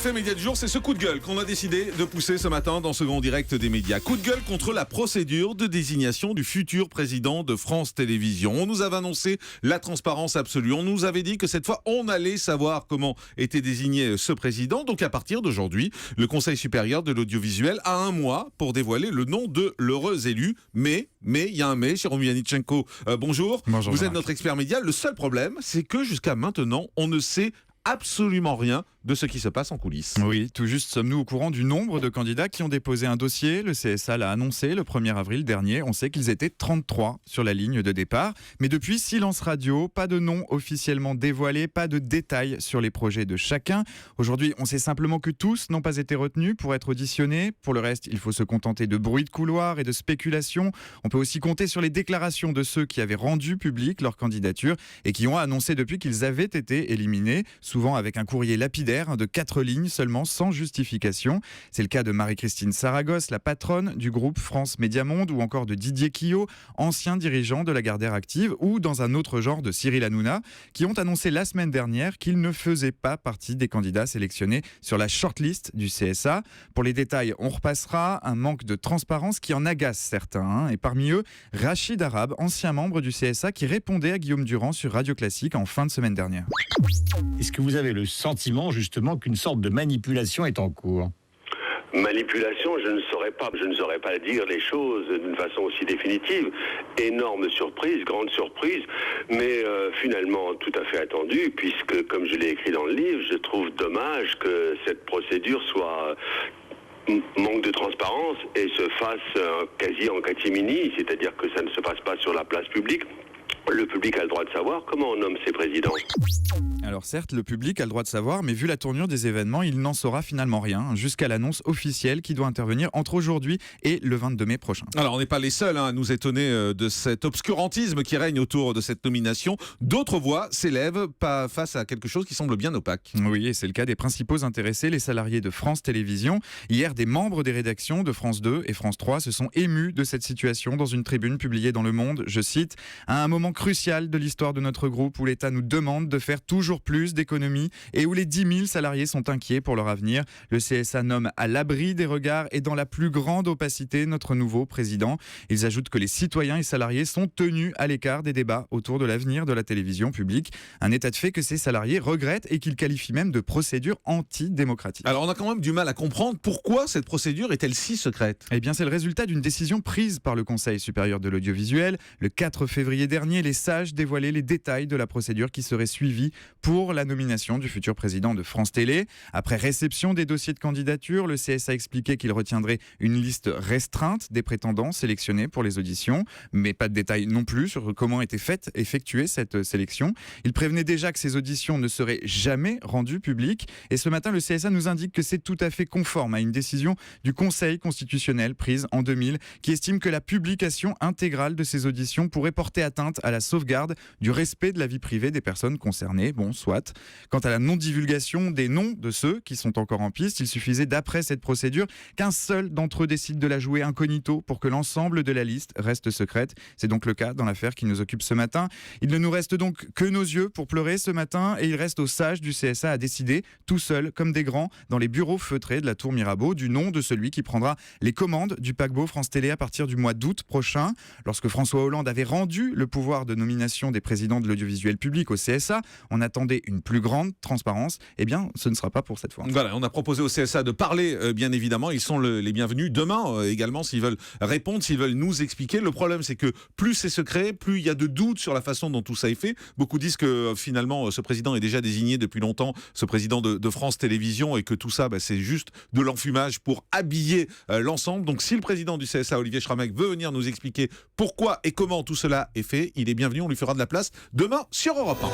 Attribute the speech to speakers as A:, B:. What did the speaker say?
A: fait média du jour, c'est ce coup de gueule qu'on a décidé de pousser ce matin dans ce grand direct des médias. Coup de gueule contre la procédure de désignation du futur président de France Télévisions. On nous avait annoncé la transparence absolue. On nous avait dit que cette fois, on allait savoir comment était désigné ce président. Donc à partir d'aujourd'hui, le Conseil supérieur de l'audiovisuel a un mois pour dévoiler le nom de l'heureux élu. Mais, il y a un mais, Jérôme Yannichenko, bonjour.
B: Bonjour.
A: Vous êtes notre expert média. Le seul problème, c'est que jusqu'à maintenant, on ne sait absolument rien de ce qui se passe en coulisses.
B: Oui, tout juste sommes-nous au courant du nombre de candidats qui ont déposé un dossier. Le CSA l'a annoncé le 1er avril dernier. On sait qu'ils étaient 33 sur la ligne de départ. Mais depuis, silence radio, pas de nom officiellement dévoilé, pas de détails sur les projets de chacun. Aujourd'hui, on sait simplement que tous n'ont pas été retenus pour être auditionnés. Pour le reste, il faut se contenter de bruits de couloir et de spéculations. On peut aussi compter sur les déclarations de ceux qui avaient rendu public leur candidature et qui ont annoncé depuis qu'ils avaient été éliminés, souvent avec un courrier lapidaire de 4 lignes seulement, sans justification. C'est le cas de Marie-Christine Saragosse, la patronne du groupe France Média Monde, ou encore de Didier Quillot, ancien dirigeant de la Gardère Active, ou dans un autre genre de Cyril Hanouna, qui ont annoncé la semaine dernière qu'ils ne faisaient pas partie des candidats sélectionnés sur la shortlist du CSA. Pour les détails, on repassera. Un manque de transparence qui en agace certains. Et parmi eux, Rachid Arabe, ancien membre du CSA, qui répondait à Guillaume Durand sur Radio Classique en fin de semaine dernière.
C: Est-ce que vous avez le sentiment justement qu'une sorte de manipulation est en cours ?
D: Manipulation, je ne saurais pas dire les choses d'une façon aussi définitive. Énorme surprise, grande surprise, mais finalement tout à fait attendue, puisque, comme je l'ai écrit dans le livre, je trouve dommage que cette procédure soit manque de transparence et se fasse quasi en catimini, c'est-à-dire que ça ne se passe pas sur la place publique. Le public a le droit de savoir comment on nomme ses présidents.
B: Alors certes, le public a le droit de savoir, mais vu la tournure des événements, il n'en saura finalement rien, jusqu'à l'annonce officielle qui doit intervenir entre aujourd'hui et le 22 mai prochain.
A: Alors on n'est pas les seuls à nous étonner de cet obscurantisme qui règne autour de cette nomination. D'autres voix s'élèvent face à quelque chose qui semble bien opaque.
B: Oui, et c'est le cas des principaux intéressés, les salariés de France Télévisions. Hier, des membres des rédactions de France 2 et France 3 se sont émus de cette situation dans une tribune publiée dans Le Monde. Je cite, « À un moment crucial de l'histoire de notre groupe où l'État nous demande de faire toujours plus d'économies et où les 10 000 salariés sont inquiets pour leur avenir. Le CSA nomme à l'abri des regards et dans la plus grande opacité notre nouveau président. » Ils ajoutent que les citoyens et salariés sont tenus à l'écart des débats autour de l'avenir de la télévision publique. Un état de fait que ces salariés regrettent et qu'ils qualifient même de procédure antidémocratique.
A: Alors on a quand même du mal à comprendre pourquoi cette procédure est-elle si secrète.
B: Eh bien, c'est le résultat d'une décision prise par le Conseil supérieur de l'audiovisuel. Le 4 février dernier, les sages dévoilaient les détails de la procédure qui serait suivie pour la nomination du futur président de France Télé. Après réception des dossiers de candidature, le CSA expliquait qu'il retiendrait une liste restreinte des prétendants sélectionnés pour les auditions, mais pas de détails non plus sur comment était effectuée cette sélection. Il prévenait déjà que ces auditions ne seraient jamais rendues publiques. Et ce matin, le CSA nous indique que c'est tout à fait conforme à une décision du Conseil constitutionnel prise en 2000 qui estime que la publication intégrale de ces auditions pourrait porter atteinte à la sauvegarde du respect de la vie privée des personnes concernées. Bon, soit. Quant à la non-divulgation des noms de ceux qui sont encore en piste, il suffisait d'après cette procédure qu'un seul d'entre eux décide de la jouer incognito pour que l'ensemble de la liste reste secrète. C'est donc le cas dans l'affaire qui nous occupe ce matin. Il ne nous reste donc que nos yeux pour pleurer ce matin et il reste aux sages du CSA à décider, tout seul, comme des grands, dans les bureaux feutrés de la Tour Mirabeau, du nom de celui qui prendra les commandes du paquebot France Télé à partir du mois d'août prochain. Lorsque François Hollande avait rendu le pouvoir de nomination des présidents de l'audiovisuel public au CSA, on attendait une plus grande transparence. Eh bien, ce ne sera pas pour cette fois.
A: Voilà, on a proposé au CSA de parler, bien évidemment. Ils sont les bienvenus demain également s'ils veulent répondre, s'ils veulent nous expliquer. Le problème, c'est que plus c'est secret, plus il y a de doutes sur la façon dont tout ça est fait. Beaucoup disent que finalement, ce président est déjà désigné depuis longtemps, ce président de France Télévisions, et que tout ça, c'est juste de l'enfumage pour habiller l'ensemble. Donc, si le président du CSA, Olivier Schramek, veut venir nous expliquer pourquoi et comment tout cela est fait, il est bienvenu. On lui fera de la place demain sur Europe 1.